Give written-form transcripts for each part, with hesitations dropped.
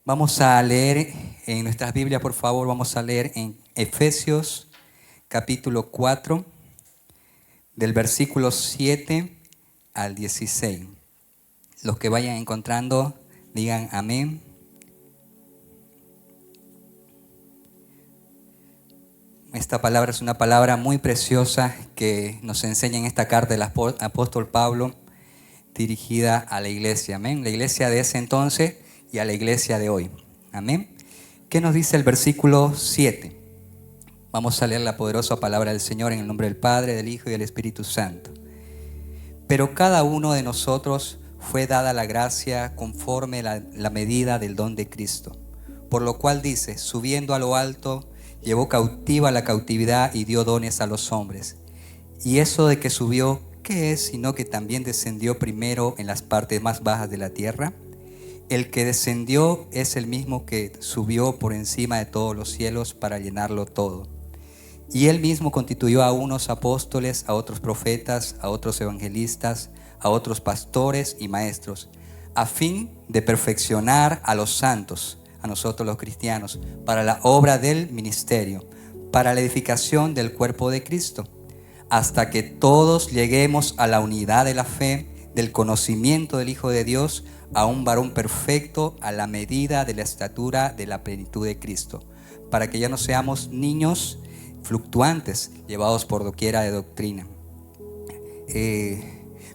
Vamos a leer en nuestras Biblias, por favor, vamos a leer en Efesios capítulo 4, del versículo 7 al 16. Los que vayan encontrando, digan amén. Esta palabra es una palabra muy preciosa que nos enseña en esta carta del apóstol Pablo, dirigida a la iglesia, amén. La iglesia de ese entonces y a la iglesia de hoy, amén. ¿Qué nos dice el versículo 7? Vamos a leer la poderosa palabra del Señor en el nombre del Padre, del Hijo y del Espíritu Santo. Pero cada uno de nosotros fue dada la gracia conforme la medida del don de Cristo. Por lo cual dice, subiendo a lo alto, llevó cautiva la cautividad y dio dones a los hombres. Y eso de que subió, ¿qué es? Sino que también descendió primero en las partes más bajas de la tierra. El que descendió es el mismo que subió por encima de todos los cielos para llenarlo todo. Y él mismo constituyó a unos apóstoles, a otros profetas, a otros evangelistas, a otros pastores y maestros, a fin de perfeccionar a los santos, a nosotros los cristianos, para la obra del ministerio, para la edificación del cuerpo de Cristo, hasta que todos lleguemos a la unidad de la fe, del conocimiento del Hijo de Dios, a un varón perfecto, a la medida de la estatura de la plenitud de Cristo, para que ya no seamos niños fluctuantes, llevados por doquiera de doctrina,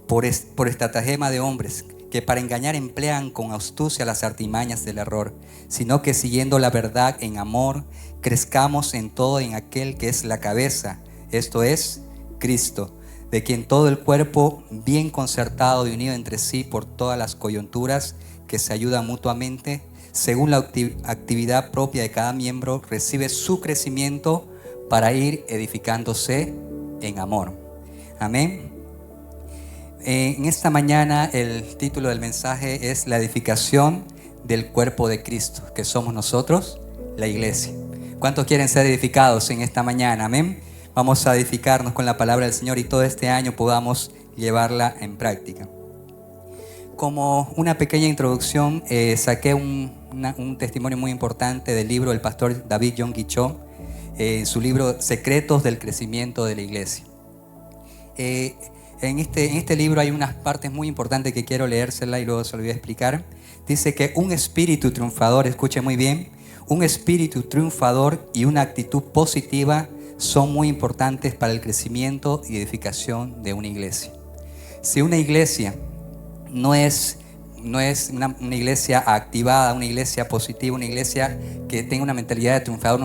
por estratagema de hombres, que para engañar emplean con astucia las artimañas del error, sino que siguiendo la verdad en amor, crezcamos en todo en aquel que es la cabeza, esto es, Cristo, de quien todo el cuerpo, bien concertado y unido entre sí por todas las coyunturas que se ayudan mutuamente, según la actividad propia de cada miembro, recibe su crecimiento para ir edificándose en amor. Amén. En esta mañana el título del mensaje es la edificación del cuerpo de Cristo, que somos nosotros, la iglesia. ¿Cuántos quieren ser edificados en esta mañana? Amén. Vamos a edificarnos con la palabra del Señor y todo este año podamos llevarla en práctica. Como una pequeña introducción, saqué un testimonio muy importante del libro del pastor David Yonggi Cho, su libro Secretos del Crecimiento de la Iglesia. En este libro hay unas partes muy importantes que quiero leérsela y luego se lo voy a explicar. Dice que un espíritu triunfador, escuche muy bien, un espíritu triunfador y una actitud positiva son muy importantes para el crecimiento y edificación de una iglesia. Si una iglesia no es una iglesia activada, una iglesia positiva, una iglesia que tenga una mentalidad de triunfador,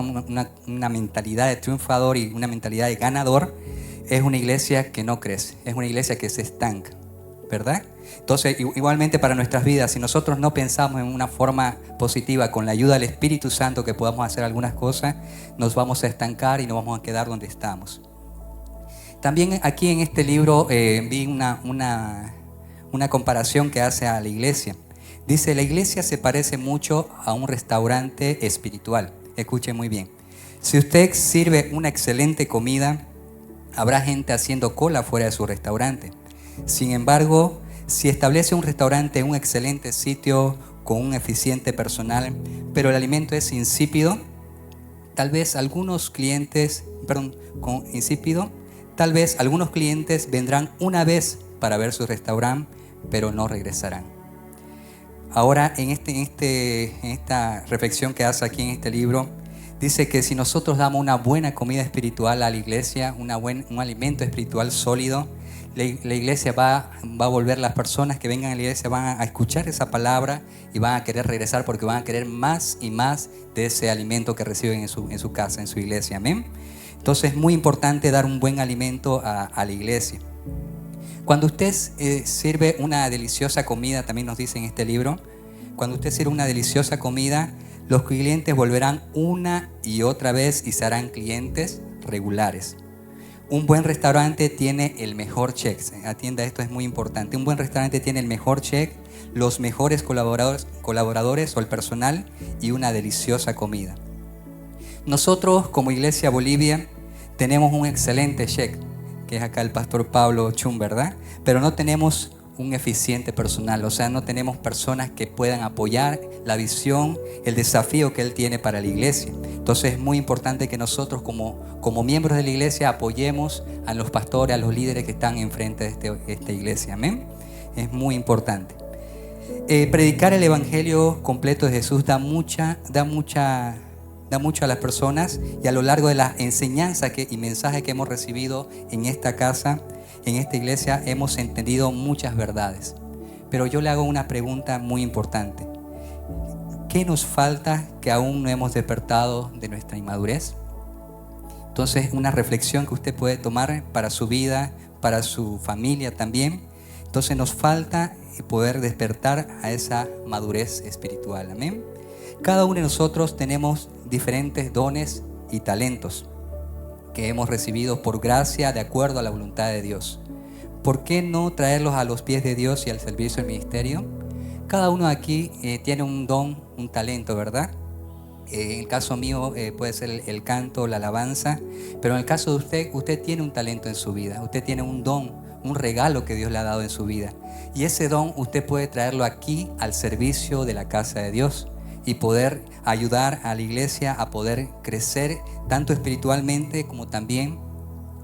una mentalidad de triunfador y una mentalidad de ganador, es una iglesia que no crece, es una iglesia que se estanca, ¿verdad? Entonces, igualmente para nuestras vidas, si nosotros no pensamos en una forma positiva, con la ayuda del Espíritu Santo, que podamos hacer algunas cosas, nos vamos a estancar y nos vamos a quedar donde estamos. También aquí en este libro vi una comparación que hace a la iglesia. Dice, la iglesia se parece mucho a un restaurante espiritual. Escuche muy bien. Si usted sirve una excelente comida, habrá gente haciendo cola fuera de su restaurante. Sin embargo, si establece un restaurante en un excelente sitio con un eficiente personal, pero el alimento es insípido, tal vez algunos clientes vendrán una vez para ver su restaurante, pero no regresarán. Ahora, en esta reflexión que hace aquí en este libro, dice que si nosotros damos una buena comida espiritual a la iglesia, un alimento espiritual sólido, la iglesia va a volver, las personas que vengan a la iglesia van a escuchar esa palabra y van a querer regresar porque van a querer más y más de ese alimento que reciben en su casa, en su iglesia. Amén. Entonces es muy importante dar un buen alimento a la iglesia. Cuando usted sirve una deliciosa comida, también nos dice en este libro, cuando usted sirve una deliciosa comida, los clientes volverán una y otra vez y serán clientes regulares. Un buen restaurante tiene el mejor check. Atienda, esto es muy importante. Un buen restaurante tiene el mejor check, los mejores colaboradores o el personal y una deliciosa comida. Nosotros como Iglesia Bolivia tenemos un excelente check, que es acá el pastor Pablo Chum, ¿verdad? Pero no tenemos un eficiente personal, o sea, no tenemos personas que puedan apoyar la visión, el desafío que Él tiene para la iglesia. Entonces es muy importante que nosotros como miembros de la iglesia apoyemos a los pastores, a los líderes que están enfrente de esta iglesia. Amén. Es muy importante. Predicar el evangelio completo de Jesús da mucho a las personas, y a lo largo de las enseñanzas y mensajes que hemos recibido en esta casa, en esta iglesia, hemos entendido muchas verdades. Pero yo le hago una pregunta muy importante. ¿Qué nos falta que aún no hemos despertado de nuestra inmadurez? Entonces, una reflexión que usted puede tomar para su vida, para su familia también. Entonces, nos falta poder despertar a esa madurez espiritual. Amén. Cada uno de nosotros tenemos diferentes dones y talentos que hemos recibido por gracia de acuerdo a la voluntad de Dios. ¿Por qué no traerlos a los pies de Dios y al servicio del ministerio? Cada uno aquí tiene un don, un talento, ¿verdad? En el caso mío puede ser el canto, la alabanza, pero en el caso de usted tiene un talento en su vida, usted tiene un don, un regalo que Dios le ha dado en su vida. Y ese don usted puede traerlo aquí al servicio de la casa de Dios y poder ayudar a la iglesia a poder crecer tanto espiritualmente como también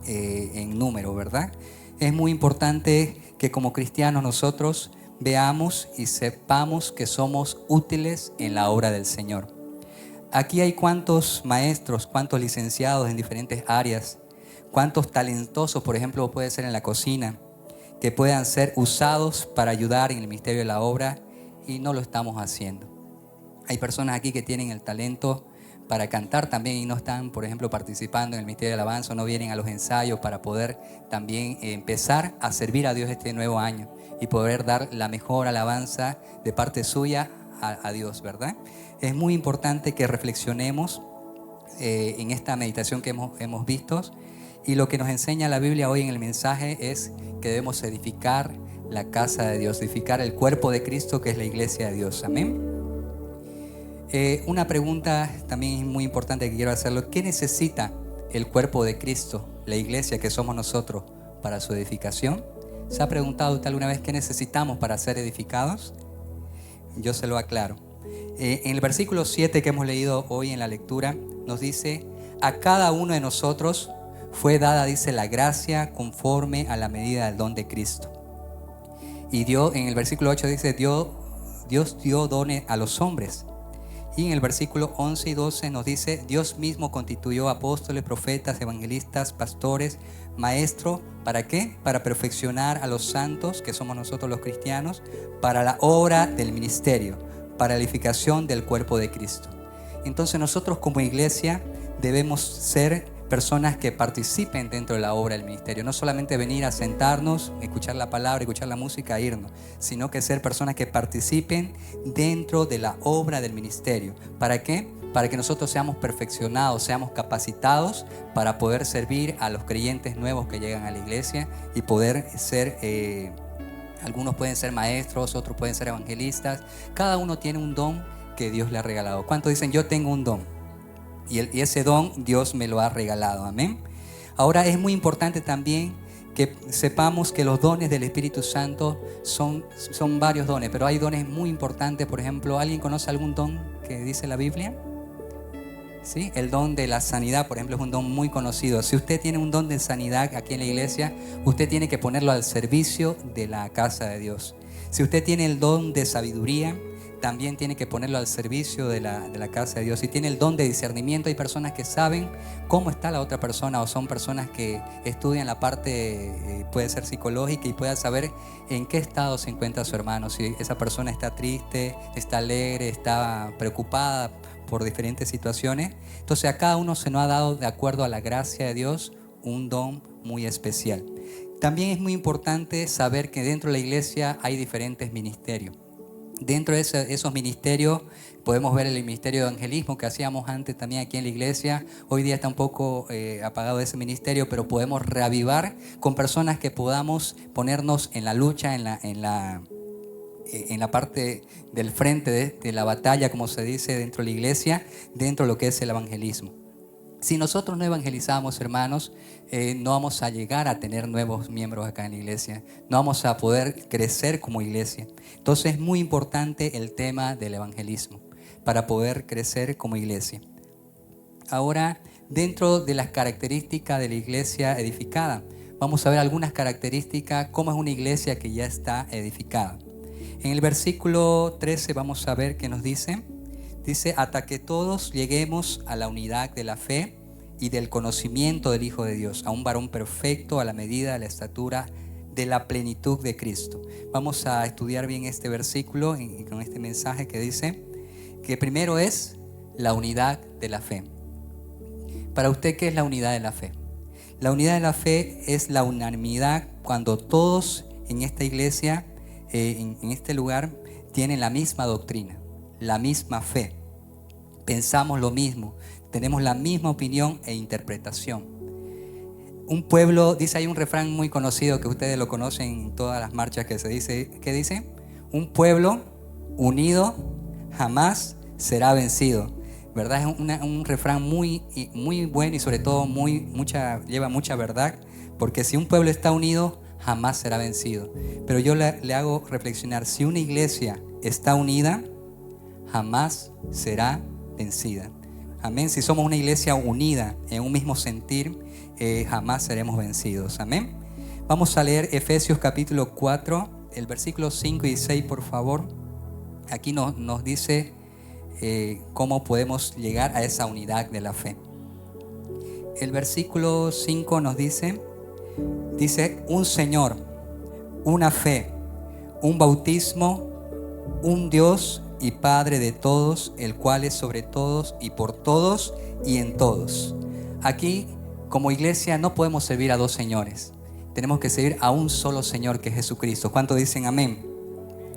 en número, ¿verdad? Es muy importante que como cristianos nosotros veamos y sepamos que somos útiles en la obra del Señor. Aquí hay cuántos maestros, cuántos licenciados en diferentes áreas, cuántos talentosos, por ejemplo, puede ser en la cocina, que puedan ser usados para ayudar en el ministerio de la obra, y no lo estamos haciendo. Hay personas aquí que tienen el talento para cantar también y no están, por ejemplo, participando en el ministerio de alabanza, no vienen a los ensayos para poder también empezar a servir a Dios este nuevo año y poder dar la mejor alabanza de parte suya a Dios, ¿verdad? Es muy importante que reflexionemos en esta meditación que hemos visto, y lo que nos enseña la Biblia hoy en el mensaje es que debemos edificar la casa de Dios, edificar el cuerpo de Cristo, que es la iglesia de Dios. Amén. Una pregunta también muy importante que quiero hacerlo: ¿qué necesita el cuerpo de Cristo, la iglesia que somos nosotros, para su edificación? ¿Se ha preguntado usted alguna vez qué necesitamos para ser edificados? Yo se lo aclaro. En el versículo 7 que hemos leído hoy en la lectura, nos dice: a cada uno de nosotros fue dada, dice, la gracia conforme a la medida del don de Cristo. Y en el versículo 8 dice: Dios dio dones a los hombres. Y en el versículo 11 y 12 nos dice: Dios mismo constituyó apóstoles, profetas, evangelistas, pastores, maestros. ¿Para qué? Para perfeccionar a los santos, que somos nosotros los cristianos, para la obra del ministerio, para la edificación del cuerpo de Cristo. Entonces nosotros como iglesia debemos ser personas que participen dentro de la obra del ministerio. No solamente venir a sentarnos, escuchar la palabra, escuchar la música e irnos, sino que ser personas que participen dentro de la obra del ministerio. ¿Para qué? Para que nosotros seamos perfeccionados, seamos capacitados para poder servir a los creyentes nuevos que llegan a la iglesia y poder ser, algunos pueden ser maestros, otros pueden ser evangelistas. Cada uno tiene un don que Dios le ha regalado. ¿Cuántos dicen: yo tengo un don? Y ese don Dios me lo ha regalado. Amén. Ahora es muy importante también que sepamos que los dones del Espíritu Santo son varios dones, pero hay dones muy importantes. Por ejemplo, ¿alguien conoce algún don que dice la Biblia? ¿Sí? El don de la sanidad, por ejemplo, es un don muy conocido. Si usted tiene un don de sanidad aquí en la iglesia, usted tiene que ponerlo al servicio de la casa de Dios. Si usted tiene el don de sabiduría, también tiene que ponerlo al servicio de la casa de Dios. Si tiene el don de discernimiento, hay personas que saben cómo está la otra persona, o son personas que estudian la parte, puede ser psicológica, y puedan saber en qué estado se encuentra su hermano, si esa persona está triste, está alegre, está preocupada por diferentes situaciones. Entonces a cada uno se nos ha dado, de acuerdo a la gracia de Dios, un don muy especial. También es muy importante saber que dentro de la iglesia hay diferentes ministerios. Dentro de esos ministerios podemos ver el ministerio de evangelismo que hacíamos antes también aquí en la iglesia. Hoy día está un poco apagado ese ministerio, pero podemos reavivar con personas que podamos ponernos en la lucha, en la parte del frente de la batalla, como se dice dentro de la iglesia, dentro de lo que es el evangelismo. Si nosotros no evangelizamos, hermanos, no vamos a llegar a tener nuevos miembros acá en la iglesia. No vamos a poder crecer como iglesia. Entonces es muy importante el tema del evangelismo para poder crecer como iglesia. Ahora, dentro de las características de la iglesia edificada, vamos a ver algunas características, cómo es una iglesia que ya está edificada. En el versículo 13 vamos a ver qué nos dice. Dice, hasta que todos lleguemos a la unidad de la fe y del conocimiento del Hijo de Dios, a un varón perfecto a la medida de la estatura de la plenitud de Cristo. Vamos a estudiar bien este versículo con este mensaje que dice que primero es la unidad de la fe. Para usted, ¿qué es la unidad de la fe? La unidad de la fe es la unanimidad cuando todos en esta iglesia, en este lugar, tienen la misma doctrina, la misma fe. Pensamos lo mismo, tenemos la misma opinión e interpretación. Un pueblo, dice, hay un refrán muy conocido que ustedes lo conocen en todas las marchas que se dice, ¿qué dice? Un pueblo unido jamás será vencido. ¿Verdad? Es un refrán muy bueno y sobre todo lleva mucha verdad, porque si un pueblo está unido, jamás será vencido. Pero yo le hago reflexionar, si una iglesia está unida, jamás será vencida. Amén. Si somos una iglesia unida en un mismo sentir, jamás seremos vencidos. Amén. Vamos a leer Efesios capítulo 4, el versículo 5 y 6, por favor. Aquí nos dice cómo podemos llegar a esa unidad de la fe. El versículo 5 nos dice un Señor, una fe, un bautismo, un Dios y Padre de todos, el cual es sobre todos y por todos y en todos. Aquí, como iglesia, no podemos servir a dos señores. Tenemos que servir a un solo Señor, que es Jesucristo. ¿Cuántos dicen amén?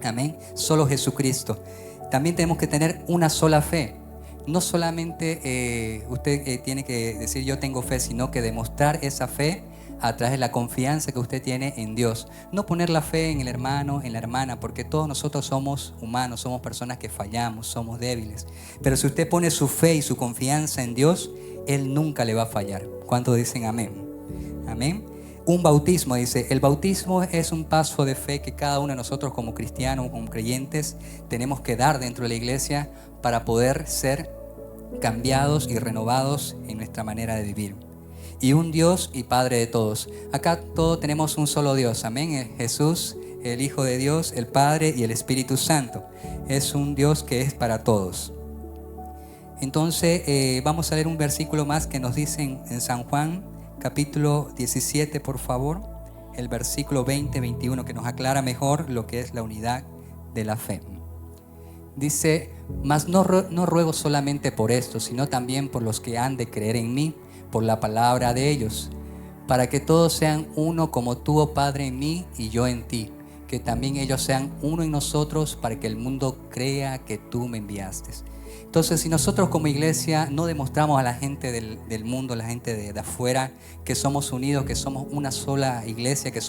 Amén. Solo Jesucristo. También tenemos que tener una sola fe. No solamente usted tiene que decir yo tengo fe, sino que demostrar esa fe a través de la confianza que usted tiene en Dios. No poner la fe en el hermano, en la hermana, porque todos nosotros somos humanos, somos personas que fallamos, somos débiles. Pero si usted pone su fe y su confianza en Dios, Él nunca le va a fallar. ¿Cuántos dicen amén? Amén. Un bautismo, dice, el bautismo es un paso de fe que cada uno de nosotros como cristianos, como creyentes, tenemos que dar dentro de la iglesia para poder ser cambiados y renovados en nuestra manera de vivir. Y un Dios y Padre de todos. Acá todos tenemos un solo Dios, amén. Jesús, el Hijo de Dios, el Padre y el Espíritu Santo. Es un Dios que es para todos. Entonces vamos a leer un versículo más que nos dice en San Juan, capítulo 17, por favor, el versículo 20-21, que nos aclara mejor lo que es la unidad de la fe. Dice, mas no ruego solamente por esto, sino también por los que han de creer en mí, por la palabra de ellos, para que todos sean uno como tú, oh Padre, en mí y yo en ti, que también ellos sean uno en nosotros, para que el mundo crea que tú me enviaste. Entonces, si nosotros como iglesia no demostramos a la gente del mundo, a la gente de afuera, que somos unidos, que somos una sola iglesia, que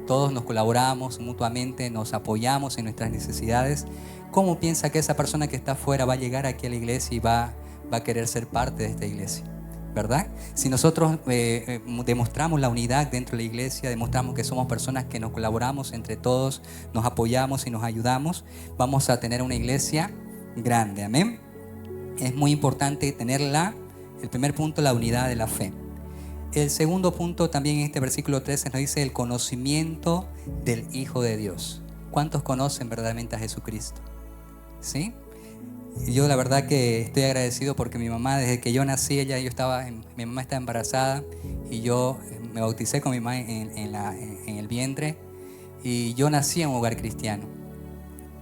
todos nos colaboramos mutuamente, nos apoyamos en nuestras necesidades, ¿cómo piensa que esa persona que está afuera va a llegar aquí a la iglesia y va a querer ser parte de esta iglesia? ¿Verdad? Si nosotros demostramos la unidad dentro de la iglesia, demostramos que somos personas que nos colaboramos entre todos, nos apoyamos y nos ayudamos, vamos a tener una iglesia grande. Amén. Es muy importante tener el primer punto, la unidad de la fe. El segundo punto también en este versículo 13 nos dice el conocimiento del Hijo de Dios. ¿Cuántos conocen verdaderamente a Jesucristo? ¿Sí? Yo la verdad que estoy agradecido porque mi mamá, desde que yo nací, mi mamá estaba embarazada y yo me bauticé con mi mamá en el vientre y yo nací en un hogar cristiano.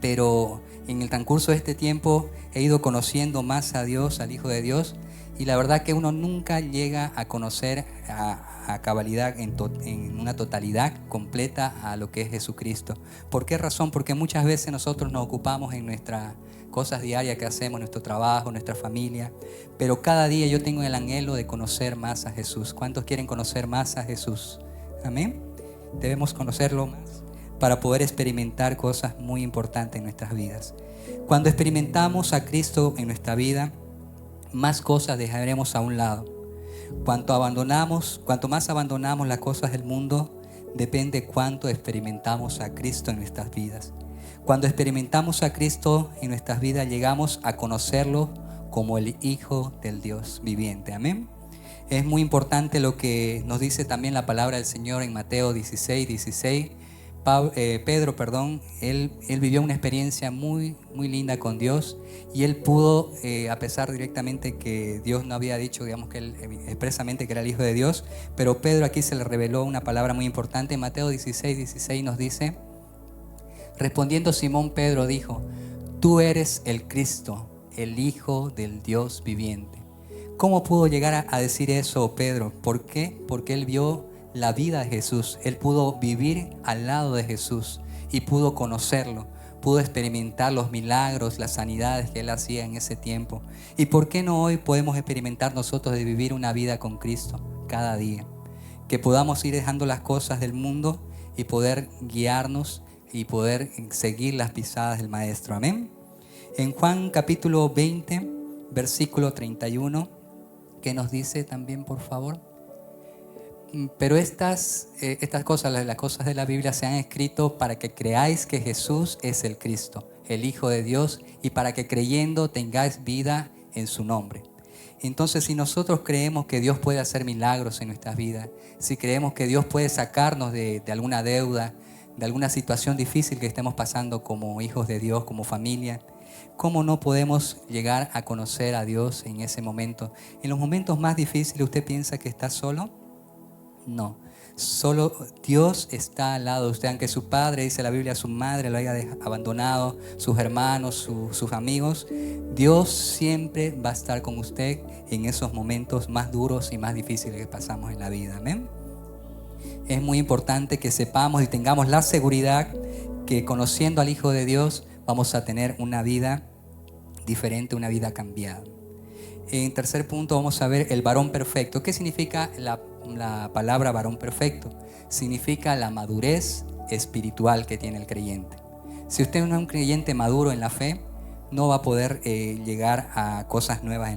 Pero en el transcurso de este tiempo he ido conociendo más a Dios, al Hijo de Dios, y la verdad que uno nunca llega a conocer a cabalidad, en una totalidad completa a lo que es Jesucristo. ¿Por qué razón? Porque muchas veces nosotros nos ocupamos en nuestras cosas diarias que hacemos, nuestro trabajo, nuestra familia, pero cada día yo tengo el anhelo de conocer más a Jesús. ¿Cuántos quieren conocer más a Jesús? Amén. Debemos conocerlo más para poder experimentar cosas muy importantes en nuestras vidas. Cuando experimentamos a Cristo en nuestra vida, más cosas dejaremos a un lado. Cuanto más abandonamos las cosas del mundo, depende cuánto experimentamos a Cristo en nuestras vidas. Cuando experimentamos a Cristo en nuestras vidas, llegamos a conocerlo como el Hijo del Dios viviente. Amén. Es muy importante lo que nos dice también la palabra del Señor en Mateo 16. Pedro, él vivió una experiencia muy, muy linda con Dios, y él pudo, a pesar directamente que Dios no había dicho, digamos, que él expresamente que era el Hijo de Dios, pero Pedro aquí se le reveló una palabra muy importante. En Mateo 16 nos dice: respondiendo Simón Pedro dijo: tú eres el Cristo, el Hijo del Dios viviente. ¿Cómo pudo llegar a decir eso Pedro? ¿Por qué? Porque él vio la vida de Jesús. Él pudo vivir al lado de Jesús y pudo conocerlo, pudo experimentar los milagros, las sanidades que él hacía en ese tiempo. ¿Y por qué no hoy podemos experimentar nosotros de vivir una vida con Cristo cada día? Que podamos ir dejando las cosas del mundo y poder guiarnos y poder seguir las pisadas del Maestro. Amén. En Juan capítulo 20, versículo 31, ¿qué nos dice también, por favor? Pero estas cosas, las cosas de la Biblia, se han escrito para que creáis que Jesús es el Cristo, el Hijo de Dios, y para que creyendo tengáis vida en su nombre. Entonces, si nosotros creemos que Dios puede hacer milagros en nuestras vidas, si creemos que Dios puede sacarnos de alguna deuda, de alguna situación difícil que estemos pasando como hijos de Dios, como familia, ¿cómo no podemos llegar a conocer a Dios en ese momento? En los momentos más difíciles, ¿usted piensa que está solo? No, solo Dios está al lado de usted. Aunque su padre, dice la Biblia, su madre lo haya abandonado, sus hermanos, sus amigos, Dios siempre va a estar con usted en esos momentos más duros y más difíciles que pasamos en la vida. Amén. Es muy importante que sepamos y tengamos la seguridad que conociendo al Hijo de Dios vamos a tener una vida diferente, una vida cambiada. En tercer punto vamos a ver el varón perfecto. ¿Qué significa la palabra varón perfecto? Significa la madurez espiritual que tiene el creyente. Si usted no es un creyente maduro en la fe, no va a poder llegar a cosas nuevas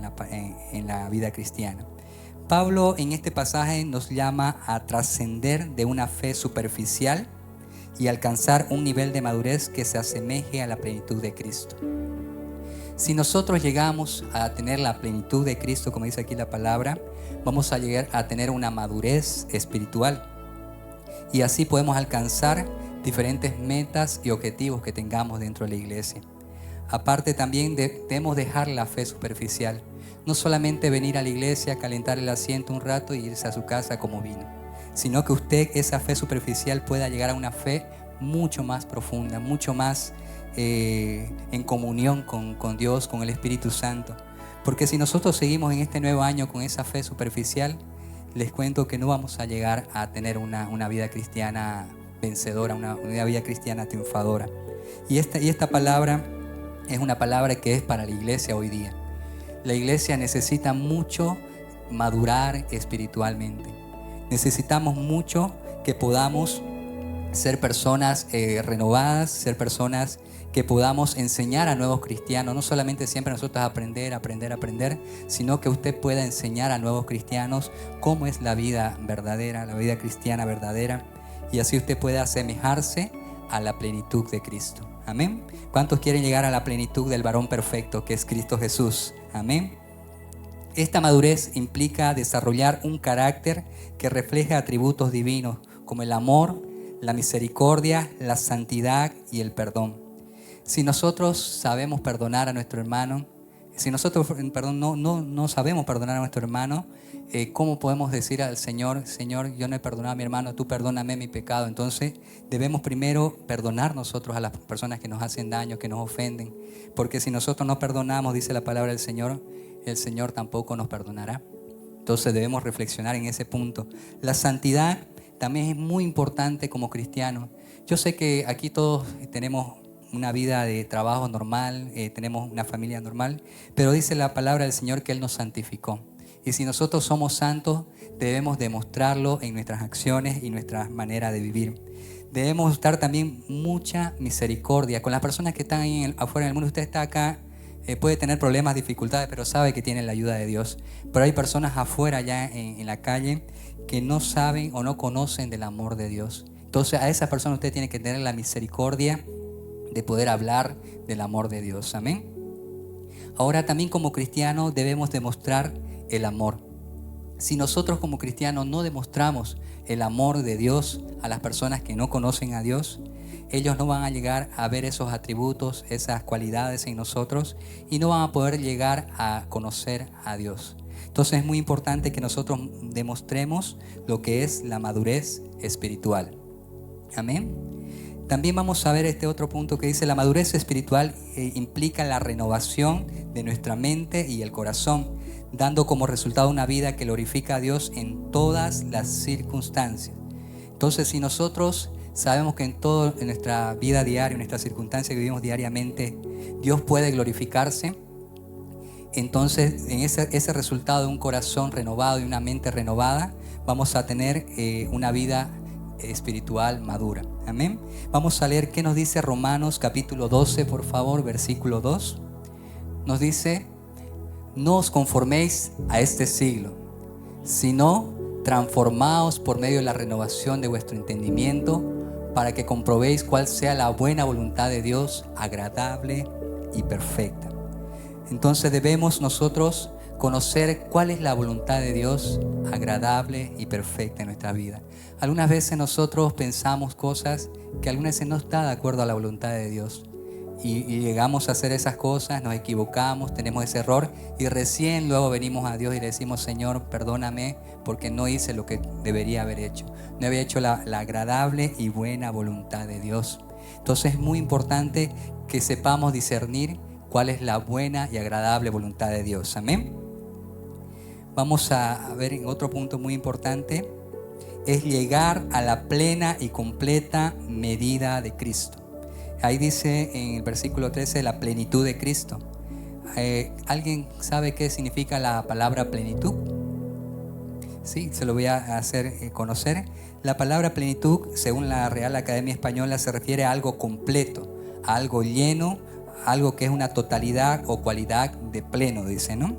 en la vida cristiana. Pablo en este pasaje nos llama a trascender de una fe superficial y alcanzar un nivel de madurez que se asemeje a la plenitud de Cristo. Si nosotros llegamos a tener la plenitud de Cristo, como dice aquí la palabra, vamos a llegar a tener una madurez espiritual, y así podemos alcanzar diferentes metas y objetivos que tengamos dentro de la iglesia. Aparte, también debemos dejar la fe superficial. No solamente venir a la iglesia, calentar el asiento un rato y irse a su casa como vino, sino que usted, esa fe superficial, pueda llegar a una fe mucho más profunda, mucho más en comunión con Dios, con el Espíritu Santo. Porque si nosotros seguimos en este nuevo año con esa fe superficial, les cuento que no vamos a llegar a tener una vida cristiana vencedora, una vida cristiana triunfadora. Y esta palabra es una palabra que es para la iglesia hoy día. La iglesia necesita mucho madurar espiritualmente. Necesitamos mucho que podamos ser personas renovadas, ser personas que podamos enseñar a nuevos cristianos. No solamente siempre nosotros aprender, sino que usted pueda enseñar a nuevos cristianos cómo es la vida verdadera, la vida cristiana verdadera, y así usted pueda asemejarse a la plenitud de Cristo. Amén. ¿Cuántos quieren llegar a la plenitud del varón perfecto, que es Cristo Jesús? Amén. Esta madurez implica desarrollar un carácter que refleje atributos divinos como el amor, la misericordia, la santidad y el perdón. Si nosotros sabemos perdonar a nuestro hermano, si nosotros no sabemos perdonar a nuestro hermano, ¿cómo podemos decir al Señor, Señor, yo no he perdonado a mi hermano, tú perdóname mi pecado? Entonces debemos primero perdonar nosotros a las personas que nos hacen daño, que nos ofenden, porque si nosotros no perdonamos, dice la palabra del Señor, el Señor tampoco nos perdonará. Entonces debemos reflexionar en ese punto. La santidad también es muy importante como cristianos. Yo sé que aquí todos tenemos una vida de trabajo normal, tenemos una familia normal, pero dice la palabra del Señor que Él nos santificó. Y si nosotros somos santos, debemos demostrarlo en nuestras acciones y nuestra manera de vivir. Debemos dar también mucha misericordia con las personas que están ahí afuera del mundo. Usted está acá puede tener problemas, dificultades, pero sabe que tiene la ayuda de Dios. Pero hay personas afuera ya en la calle que no saben o no conocen del amor de Dios. Entonces a esa persona usted tiene que tener la misericordia de poder hablar del amor de Dios. Amén. Ahora también como cristianos debemos demostrar el amor. Si nosotros como cristianos no demostramos el amor de Dios a las personas que no conocen a Dios, ellos no van a llegar a ver esos atributos, esas cualidades en nosotros y no van a poder llegar a conocer a Dios. Entonces es muy importante que nosotros demostremos lo que es la madurez espiritual. Amén. También vamos a ver este otro punto que dice: la madurez espiritual implica la renovación de nuestra mente y el corazón, dando como resultado una vida que glorifica a Dios en todas las circunstancias. Entonces, si nosotros sabemos que en nuestra vida diaria, en nuestras circunstancias que vivimos diariamente, Dios puede glorificarse, entonces en ese resultado de un corazón renovado y una mente renovada, vamos a tener una vida espiritual madura. Amén. Vamos a leer qué nos dice Romanos capítulo 12, por favor, versículo 2. Nos dice: no os conforméis a este siglo, sino transformaos por medio de la renovación de vuestro entendimiento, para que comprobéis cuál sea la buena voluntad de Dios, agradable y perfecta. Entonces debemos nosotros conocer cuál es la voluntad de Dios, agradable y perfecta en nuestra vida. Algunas veces nosotros pensamos cosas que algunas veces no están de acuerdo a la voluntad de Dios. Y llegamos a hacer esas cosas, nos equivocamos, tenemos ese error y recién luego venimos a Dios y le decimos: Señor, perdóname porque no hice lo que debería haber hecho. No había hecho la agradable y buena voluntad de Dios. Entonces es muy importante que sepamos discernir cuál es la buena y agradable voluntad de Dios. Amén. Vamos a ver en otro punto muy importante: es llegar a la plena y completa medida de Cristo. Ahí dice en el versículo 13 la plenitud de Cristo. ¿Alguien sabe qué significa la palabra plenitud? Sí, se lo voy a hacer conocer. La palabra plenitud, según la Real Academia Española, se refiere a algo completo, a algo lleno, a algo que es una totalidad o cualidad de pleno, dice, ¿no?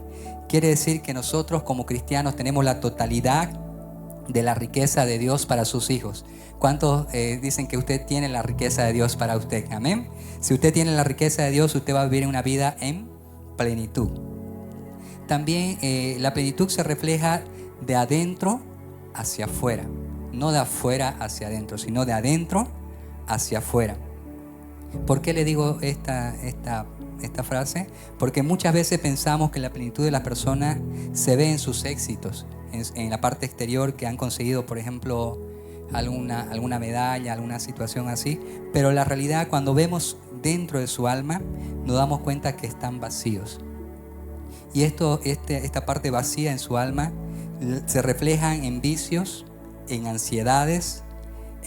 Quiere decir que nosotros como cristianos tenemos la totalidad de la riqueza de Dios para sus hijos. ¿Cuántos dicen que usted tiene la riqueza de Dios para usted? Amén. Si usted tiene la riqueza de Dios, usted va a vivir una vida en plenitud. También la plenitud se refleja de adentro hacia afuera. No de afuera hacia adentro, sino de adentro hacia afuera. ¿Por qué le digo esta frase? Porque muchas veces pensamos que la plenitud de las personas se ve en sus éxitos, en la parte exterior, que han conseguido, por ejemplo, alguna medalla, alguna situación así, pero la realidad, cuando vemos dentro de su alma, nos damos cuenta que están vacíos. Y esta parte vacía en su alma se refleja en vicios, en ansiedades,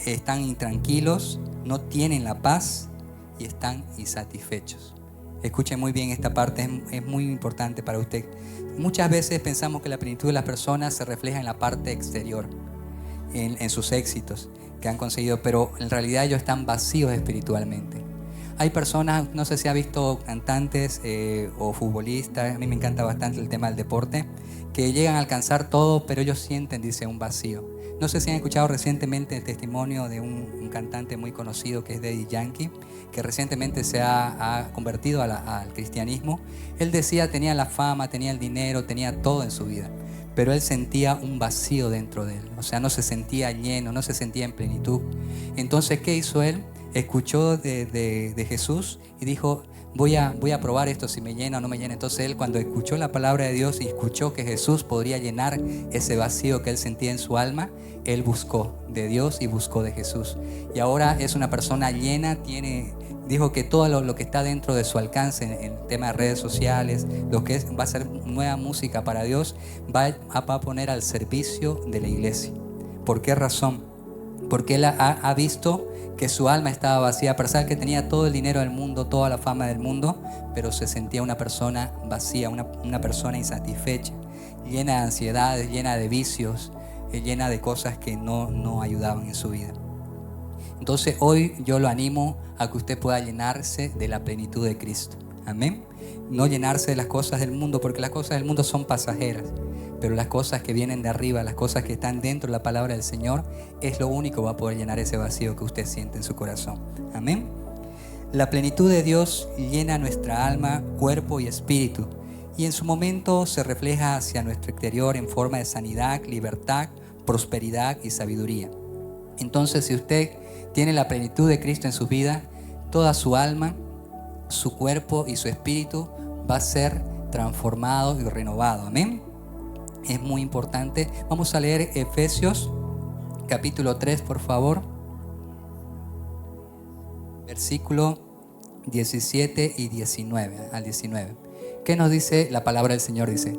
están intranquilos, no tienen la paz y están insatisfechos. Escuchen muy bien esta parte, es muy importante para usted. Muchas veces pensamos que la plenitud de las personas se refleja en la parte exterior, en sus éxitos que han conseguido, pero en realidad ellos están vacíos espiritualmente. Hay personas, no sé si ha visto cantantes o futbolistas, a mí me encanta bastante el tema del deporte, que llegan a alcanzar todo, pero ellos sienten, dice, un vacío. No sé si han escuchado recientemente el testimonio de un cantante muy conocido que es Daddy Yankee, que recientemente se ha convertido al cristianismo. Él decía, tenía la fama, tenía el dinero, tenía todo en su vida, pero él sentía un vacío dentro de él. O sea, no se sentía lleno, no se sentía en plenitud. Entonces, ¿qué hizo él? Escuchó de Jesús y dijo: voy a probar esto, si me llena o no me llena. Entonces él, cuando escuchó la palabra de Dios y escuchó que Jesús podría llenar ese vacío que él sentía en su alma, él buscó de Dios y buscó de Jesús. Y ahora es una persona llena, dijo que todo lo que está dentro de su alcance en el tema de redes sociales, lo que va a ser nueva música para Dios, va a poner al servicio de la iglesia. ¿Por qué razón? Porque él ha visto que su alma estaba vacía, a pesar que tenía todo el dinero del mundo, toda la fama del mundo, pero se sentía una persona vacía, una persona insatisfecha, llena de ansiedades, llena de vicios, llena de cosas que no ayudaban en su vida. Entonces hoy yo lo animo a que usted pueda llenarse de la plenitud de Cristo. Amén. no llenarse de las cosas del mundo, porque las cosas del mundo son pasajeras, pero las cosas que vienen de arriba, las cosas que están dentro de la palabra del Señor, es lo único que va a poder llenar ese vacío que usted siente en su corazón. Amén. La plenitud de Dios llena nuestra alma, cuerpo y espíritu, y en su momento se refleja hacia nuestro exterior en forma de sanidad, libertad, prosperidad y sabiduría. Entonces, si usted tiene la plenitud de Cristo en su vida, toda su alma, su cuerpo y su espíritu va a ser transformado y renovado. Amén. Es muy importante. Vamos a leer Efesios capítulo 3, por favor. Versículo 17 y 19 al 19. ¿Qué nos dice la palabra del Señor? Dice: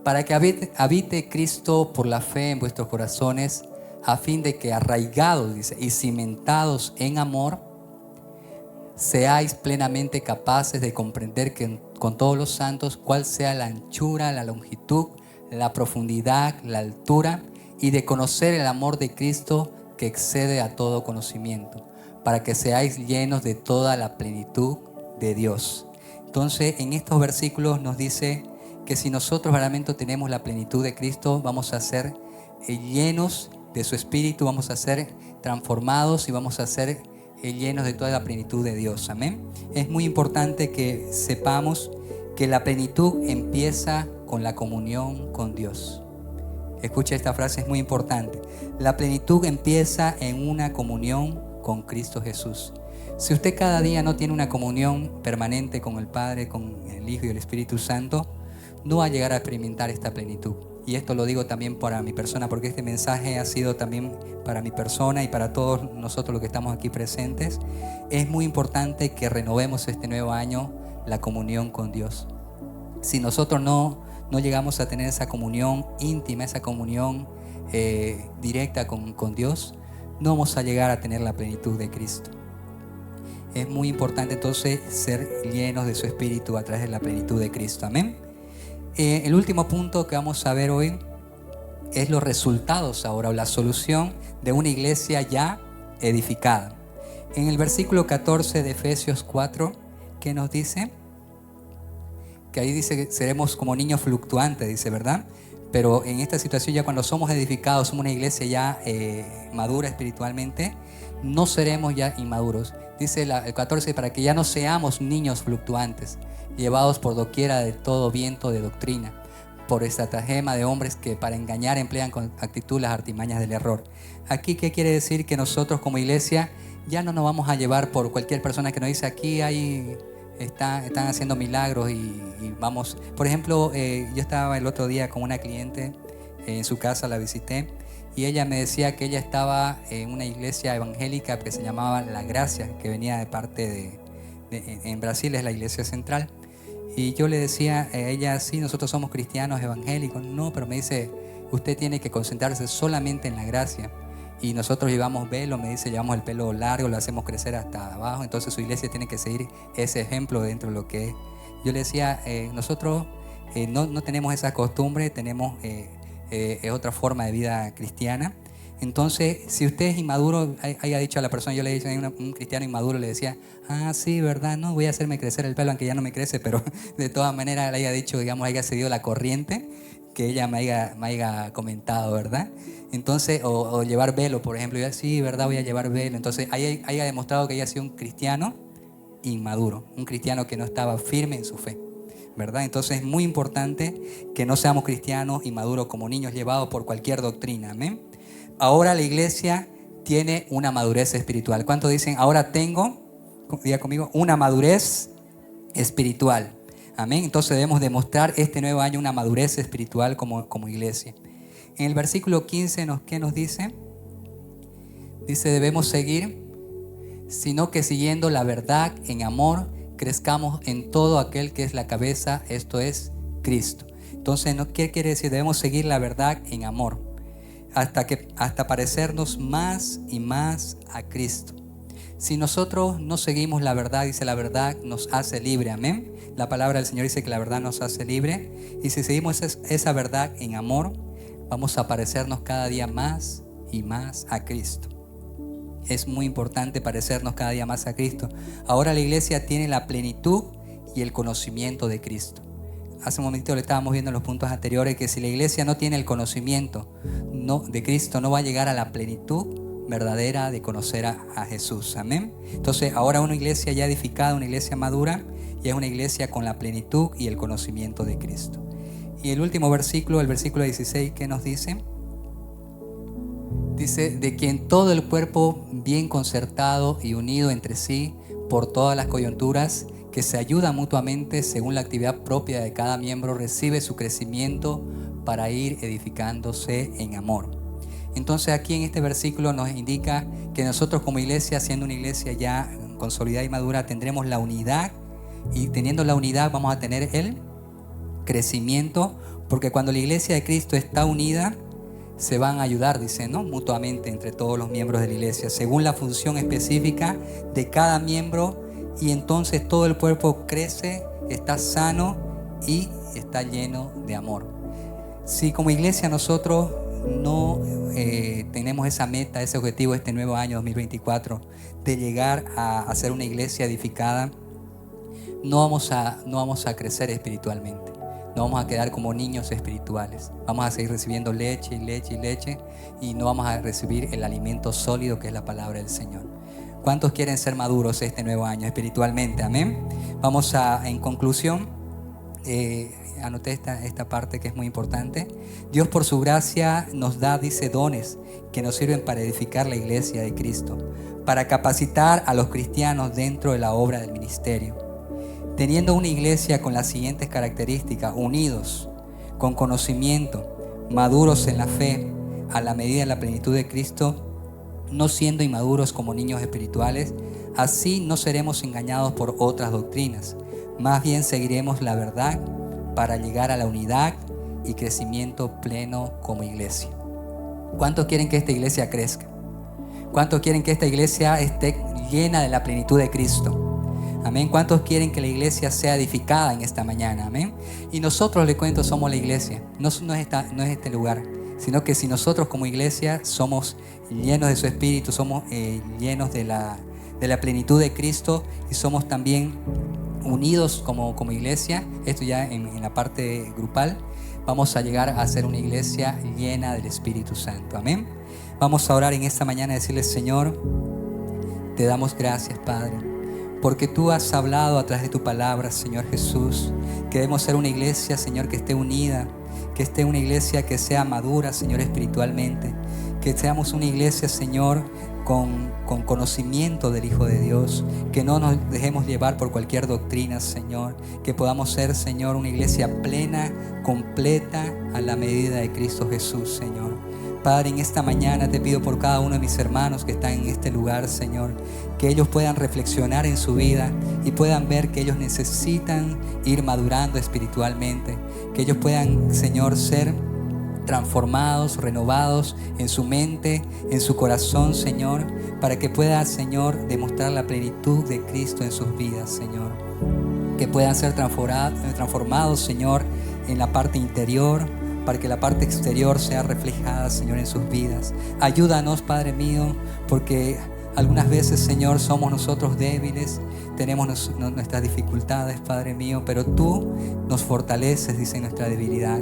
para que habite Cristo por la fe en vuestros corazones, a fin de que arraigados, dice, y cimentados en amor, seáis plenamente capaces de comprender que con todos los santos cuál sea la anchura, la longitud, la profundidad, la altura, y de conocer el amor de Cristo que excede a todo conocimiento, para que seáis llenos de toda la plenitud de Dios. Entonces, en estos versículos nos dice que si nosotros realmente tenemos la plenitud de Cristo, vamos a ser llenos de su Espíritu, vamos a ser transformados y vamos a ser llenos de toda la plenitud de Dios. Amén. Es muy importante que sepamos que la plenitud empieza con la comunión con Dios. Escucha esta frase, es muy importante. La plenitud empieza en una comunión con Cristo Jesús. Si usted cada día no tiene una comunión permanente con el Padre, con el Hijo y el Espíritu Santo, no va a llegar a experimentar esta plenitud. Y esto lo digo también para mi persona, porque este mensaje ha sido también para mi persona y para todos nosotros los que estamos aquí presentes. Es muy importante que renovemos este nuevo año la comunión con Dios. Si nosotros no llegamos a tener esa comunión íntima, esa comunión directa con Dios, no vamos a llegar a tener la plenitud de Cristo. Es muy importante entonces ser llenos de su Espíritu a través de la plenitud de Cristo. Amén. El último punto que vamos a ver hoy es los resultados ahora, o la solución de una iglesia ya edificada. En el versículo 14 de Efesios 4, ¿qué nos dice? Que ahí dice que seremos como niños fluctuantes, dice, ¿verdad? Pero en esta situación, ya cuando somos edificados, somos una iglesia ya madura espiritualmente, no seremos ya inmaduros. Dice el 14, para que ya no seamos niños fluctuantes, llevados por doquiera de todo viento de doctrina, por estratagema de hombres que para engañar emplean con actitud las artimañas del error. Aquí, ¿qué quiere decir? Que nosotros como iglesia ya no nos vamos a llevar por cualquier persona que nos dice aquí están haciendo milagros y vamos. Por ejemplo, yo estaba el otro día con una cliente en su casa, la visité, y ella me decía que ella estaba en una iglesia evangélica que se llamaba La Gracia, que venía de parte en Brasil, es la iglesia central. Y yo le decía a ella: sí, nosotros somos cristianos evangélicos. No, pero me dice, usted tiene que concentrarse solamente en la gracia. Y nosotros llevamos velo, me dice, llevamos el pelo largo, lo hacemos crecer hasta abajo. Entonces su iglesia tiene que seguir ese ejemplo dentro de lo que es. Yo le decía, nosotros no tenemos esa costumbre, tenemos otra forma de vida cristiana. Entonces, si usted es inmaduro, haya dicho a la persona, yo le dije a un cristiano inmaduro, le decía, sí, ¿verdad? No, voy a hacerme crecer el pelo, aunque ya no me crece, pero de todas maneras le haya dicho, digamos, haya seguido la corriente que ella me haya comentado, ¿verdad? Entonces, o llevar velo, por ejemplo, yo, sí, ¿verdad? Voy a llevar velo. Entonces, haya demostrado que ella ha sido un cristiano inmaduro, un cristiano que no estaba firme en su fe, ¿verdad? Entonces, es muy importante que no seamos cristianos inmaduros como niños llevados por cualquier doctrina, ¿amén? Ahora la iglesia tiene una madurez espiritual. ¿Cuántos dicen, ahora tengo, diga conmigo, una madurez espiritual? Amén. Entonces debemos demostrar este nuevo año una madurez espiritual como iglesia. En el versículo 15, ¿qué nos dice? Dice, debemos seguir, sino que siguiendo la verdad en amor, crezcamos en todo aquel que es la cabeza, esto es Cristo. Entonces, ¿qué quiere decir? Debemos seguir la verdad en amor, hasta parecernos más y más a Cristo. Si nosotros no seguimos la verdad, dice, la verdad nos hace libre, amén. La palabra del Señor dice que la verdad nos hace libre, y si seguimos esa verdad en amor, vamos a parecernos cada día más y más a Cristo. Es muy importante parecernos cada día más a Cristo. Ahora la iglesia tiene la plenitud y el conocimiento de Cristo. Hace un momentito le estábamos viendo en los puntos anteriores que si la iglesia no tiene el conocimiento de Cristo, no va a llegar a la plenitud verdadera de conocer a Jesús. Amén. Entonces ahora una iglesia ya edificada, una iglesia madura, y es una iglesia con la plenitud y el conocimiento de Cristo. Y el último versículo, el versículo 16, ¿qué nos dice? Dice, de quien todo el cuerpo bien concertado y unido entre sí por todas las coyunturas, que se ayuda mutuamente según la actividad propia de cada miembro, recibe su crecimiento para ir edificándose en amor. Entonces aquí en este versículo nos indica que nosotros como iglesia, siendo una iglesia ya consolidada y madura, tendremos la unidad, y teniendo la unidad vamos a tener el crecimiento, porque cuando la iglesia de Cristo está unida, se van a ayudar, dice, ¿no?, mutuamente entre todos los miembros de la iglesia, según la función específica de cada miembro, y entonces todo el cuerpo crece, está sano y está lleno de amor. Si como iglesia nosotros no tenemos esa meta, ese objetivo este nuevo año 2024 de llegar a ser una iglesia edificada, no vamos a crecer espiritualmente. No vamos a quedar como niños espirituales. Vamos a seguir recibiendo leche y leche y leche, y no vamos a recibir el alimento sólido que es la palabra del Señor. ¿Cuántos quieren ser maduros este nuevo año espiritualmente? Amén. Vamos en conclusión, anoté esta parte que es muy importante. Dios por su gracia nos da, dice, dones que nos sirven para edificar la iglesia de Cristo, para capacitar a los cristianos dentro de la obra del ministerio. Teniendo una iglesia con las siguientes características: unidos, con conocimiento, maduros en la fe, a la medida de la plenitud de Cristo, no siendo inmaduros como niños espirituales, así no seremos engañados por otras doctrinas. Más bien seguiremos la verdad para llegar a la unidad y crecimiento pleno como iglesia. ¿Cuántos quieren que esta iglesia crezca? ¿Cuántos quieren que esta iglesia esté llena de la plenitud de Cristo? Amén. ¿Cuántos quieren que la iglesia sea edificada en esta mañana? Amén. Y nosotros, le cuento, somos la iglesia. No es este lugar, sino que si nosotros como iglesia somos llenos de su Espíritu, somos llenos de la plenitud de Cristo, y somos también unidos como iglesia, esto ya en la parte grupal, vamos a llegar a ser una iglesia llena del Espíritu Santo. Amén. Vamos a orar en esta mañana y decirle: Señor, te damos gracias, Padre, porque tú has hablado a través de tu palabra, Señor Jesús. Queremos ser una iglesia, Señor, que esté unida, que esté una iglesia que sea madura, Señor, espiritualmente. Que seamos una iglesia, Señor, con conocimiento del Hijo de Dios. Que no nos dejemos llevar por cualquier doctrina, Señor. Que podamos ser, Señor, una iglesia plena, completa, a la medida de Cristo Jesús, Señor. Padre, en esta mañana te pido por cada uno de mis hermanos que están en este lugar, Señor, que ellos puedan reflexionar en su vida y puedan ver que ellos necesitan ir madurando espiritualmente, que ellos puedan, Señor, ser transformados, renovados en su mente, en su corazón, Señor, para que puedan, Señor, demostrar la plenitud de Cristo en sus vidas, Señor. Que puedan ser transformados, Señor, en la parte interior, para que la parte exterior sea reflejada, Señor, en sus vidas. Ayúdanos, Padre mío, porque algunas veces, Señor, somos nosotros débiles, tenemos nuestras dificultades, Padre mío, pero tú nos fortaleces, dice, en nuestra debilidad.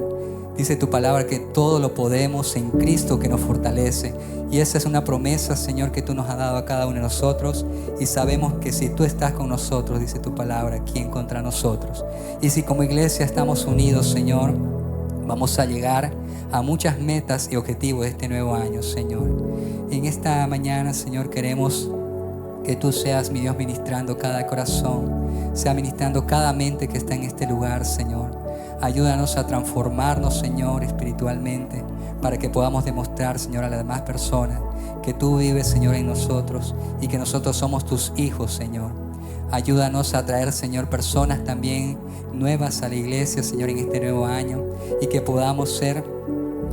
Dice tu palabra que todo lo podemos en Cristo que nos fortalece. Y esa es una promesa, Señor, que tú nos has dado a cada uno de nosotros. Y sabemos que si tú estás con nosotros, dice tu palabra, ¿quién contra nosotros? Y si como iglesia estamos unidos, Señor, vamos a llegar a muchas metas y objetivos de este nuevo año, Señor. En esta mañana, Señor, queremos que tú seas, mi Dios, ministrando cada corazón, sea ministrando cada mente que está en este lugar, Señor. Ayúdanos a transformarnos, Señor, espiritualmente, para que podamos demostrar, Señor, a las demás personas que tú vives, Señor, en nosotros y que nosotros somos tus hijos, Señor. Ayúdanos a traer, Señor, personas también nuevas a la iglesia, Señor, en este nuevo año, y que podamos ser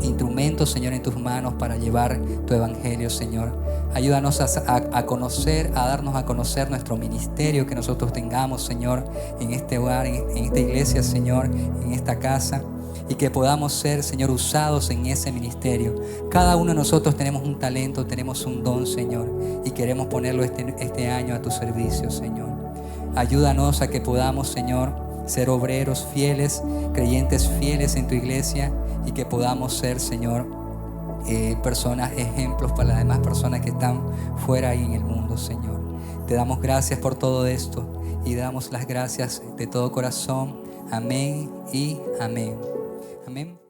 instrumentos, Señor, en tus manos para llevar tu evangelio, Señor. Ayúdanos a conocer, a darnos a conocer nuestro ministerio que nosotros tengamos, Señor, en este hogar, en esta iglesia, Señor, en esta casa, y que podamos ser, Señor, usados en ese ministerio. Cada uno de nosotros tenemos un talento, tenemos un don, Señor, y queremos ponerlo este año a tu servicio, Señor. Ayúdanos a que podamos, Señor, ser obreros fieles, creyentes fieles en tu iglesia, y que podamos ser, Señor, personas, ejemplos para las demás personas que están fuera y en el mundo, Señor. Te damos gracias por todo esto y damos las gracias de todo corazón. Amén y amén. Amén.